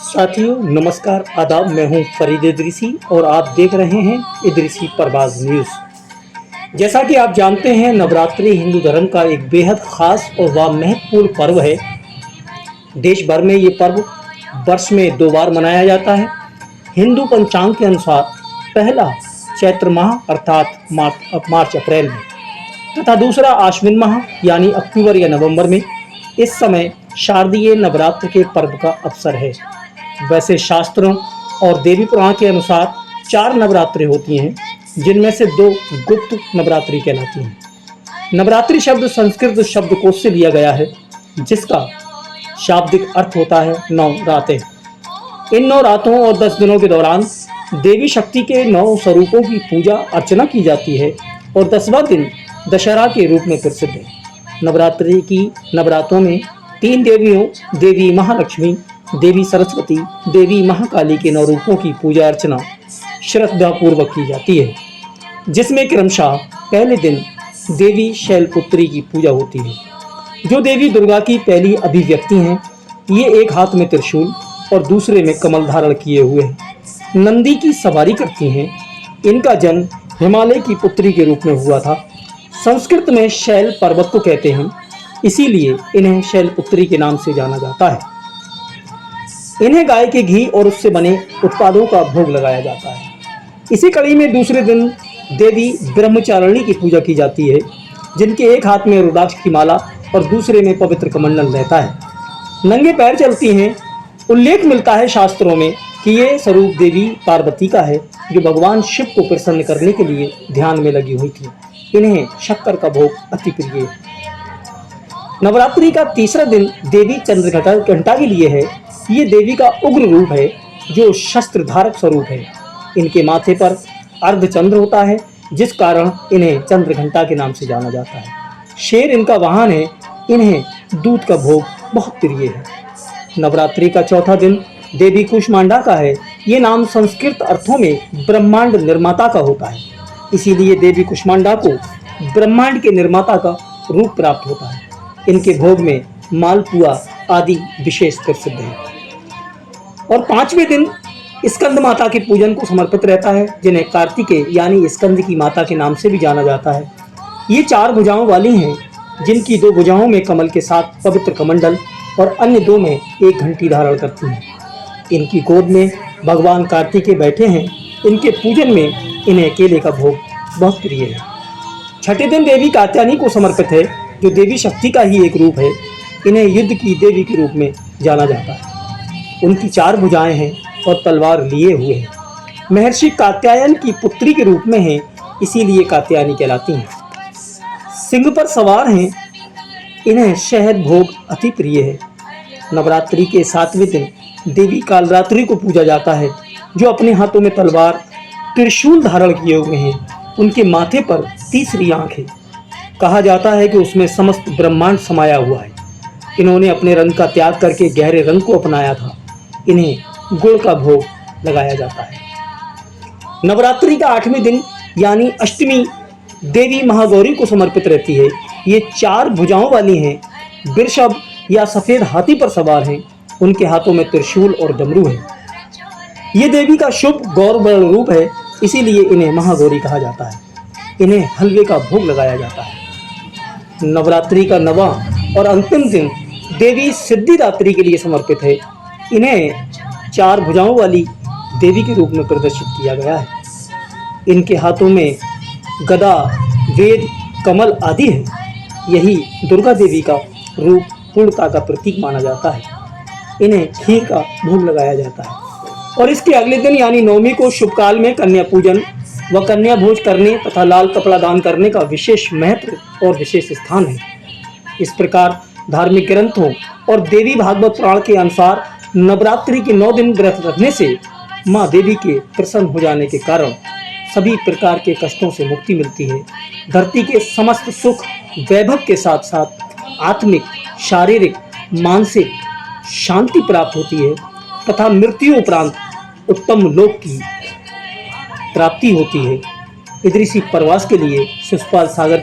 साथियों नमस्कार आदाब। मैं हूं फरीद इदरीसी और आप देख रहे हैं इदरीसी परवाज़ न्यूज़। जैसा कि आप जानते हैं, नवरात्रि हिंदू धर्म का एक बेहद खास और महत्वपूर्ण पर्व है। देश भर में ये पर्व वर्ष में 2 बार मनाया जाता है। हिंदू पंचांग के अनुसार पहला चैत्र माह अर्थात मार्च अप्रैल में तथा दूसरा आश्विन माह यानी अक्टूबर या नवंबर में। इस समय शारदीय नवरात्र के पर्व का अवसर है। वैसे शास्त्रों और देवी पुराण के अनुसार 4 नवरात्रि होती हैं, जिनमें से 2 गुप्त नवरात्रि कहलाती हैं। नवरात्रि शब्द संस्कृत शब्दकोश से लिया गया है, जिसका शाब्दिक अर्थ होता है 9 रातें। इन 9 रातों और 10 दिनों के दौरान देवी शक्ति के 9 स्वरूपों की पूजा अर्चना की जाती है और 10वां दिन दशहरा के रूप में प्रसिद्ध है। नवरात्रि की नवरात्रों में 3 देवियों देवी महालक्ष्मी, देवी सरस्वती, देवी महाकाली के 9 रूपों की पूजा अर्चना श्रद्धापूर्वक की जाती है, जिसमें क्रमशः पहले दिन देवी शैलपुत्री की पूजा होती है, जो देवी दुर्गा की पहली अभिव्यक्ति हैं। ये एक हाथ में त्रिशूल और दूसरे में कमल धारण किए हुए हैं, नंदी की सवारी करती हैं। इनका जन्म हिमालय की पुत्री के रूप में हुआ था। संस्कृत में शैल पर्वत को कहते हैं, इसीलिए इन्हें शैलपुत्री के नाम से जाना जाता है। इन्हें गाय के घी और उससे बने उत्पादों का भोग लगाया जाता है। इसी कड़ी में दूसरे दिन देवी ब्रह्मचारिणी की पूजा की जाती है, जिनके एक हाथ में रुद्राक्ष की माला और दूसरे में पवित्र कमंडल रहता है। नंगे पैर चलती हैं। उल्लेख मिलता है शास्त्रों में कि ये स्वरूप देवी पार्वती का है, जो भगवान शिव को प्रसन्न करने के लिए ध्यान में लगी हुई थी। इन्हें शक्कर का भोग अति प्रिय है। नवरात्रि का तीसरा दिन देवी चंद्रघंटा के लिए है। ये देवी का उग्र रूप है, जो शस्त्र धारक स्वरूप है। इनके माथे पर अर्धचंद्र होता है, जिस कारण इन्हें चंद्रघंटा के नाम से जाना जाता है। शेर इनका वाहन है। इन्हें दूध का भोग बहुत प्रिय है। नवरात्रि का चौथा दिन देवी कूष्मांडा का है। ये नाम संस्कृत अर्थों में ब्रह्मांड निर्माता का होता है, इसीलिए देवी कूष्मांडा को ब्रह्मांड के निर्माता का रूप प्राप्त होता है। इनके भोग में मालपुआ आदि विशेष प्रसिद्ध है। और 5वें दिन स्कंद माता के पूजन को समर्पित रहता है, जिन्हें कार्तिकेय यानी स्कंद की माता के नाम से भी जाना जाता है। ये 4 भुजाओं वाली हैं, जिनकी 2 भुजाओं में कमल के साथ पवित्र कमंडल और अन्य 2 में एक घंटी धारण करती हैं। इनकी गोद में भगवान कार्तिकेय बैठे हैं। इनके पूजन में इन्हें केले का भोग बहुत प्रिय है। छठे दिन देवी कात्यायनी को समर्पित है, जो देवी शक्ति का ही एक रूप है। इन्हें युद्ध की देवी के रूप में जाना जाता है। उनकी 4 भुजाएं हैं और तलवार लिए हुए हैं। महर्षि कात्यायन की पुत्री के रूप में हैं, इसीलिए कात्यायनी कहलाती हैं। सिंह पर सवार हैं। इन्हें शहद भोग अति प्रिय है। नवरात्रि के 7वें दिन देवी कालरात्रि को पूजा जाता है, जो अपने हाथों में तलवार त्रिशूल धारण किए हुए हैं। उनके माथे पर तीसरी आंख है। कहा जाता है कि उसमें समस्त ब्रह्मांड समाया हुआ है। इन्होंने अपने रंग का त्याग करके गहरे रंग को अपनाया था। इन्हें गुड़ का भोग लगाया जाता है। नवरात्रि का 8वें दिन यानी अष्टमी देवी महागौरी को समर्पित रहती है। ये 4 भुजाओं वाली हैं। वृषभ या सफेद हाथी पर सवार हैं। उनके हाथों में त्रिशूल और डमरू है। ये देवी का शुभ गौरवर्ण रूप है, इसीलिए इन्हें महागौरी कहा जाता है। इन्हें हलवे का भोग लगाया जाता है। नवरात्रि का 9वां और अंतिम दिन देवी सिद्धिदात्री के लिए समर्पित है। इन्हें 4 भुजाओं वाली देवी के रूप में प्रदर्शित किया गया है। इनके हाथों में गदा, वेद, कमल आदि है। यही दुर्गा देवी का रूप पूर्णता का प्रतीक माना जाता है। इन्हें खीर का भोग लगाया जाता है। और इसके अगले दिन यानी 9वीं को शुभ काल में कन्या पूजन व कन्या भोज करने तथा लाल कपड़ा दान करने का विशेष महत्व और विशेष स्थान है। इस प्रकार धार्मिक ग्रंथों और देवी भागवत पुराण के अनुसार नवरात्रि के 9 दिन व्रत रखने से माँ देवी के प्रसन्न हो जाने के कारण सभी प्रकार के कष्टों से मुक्ति मिलती है। धरती के समस्त सुख वैभव के साथ साथ आत्मिक, शारीरिक, मानसिक शांति प्राप्त होती है तथा मृत्यु उपरांत उत्तम लोक की प्राप्ति होती है। इदरीसी परवास के लिए शिशुपाल सागर।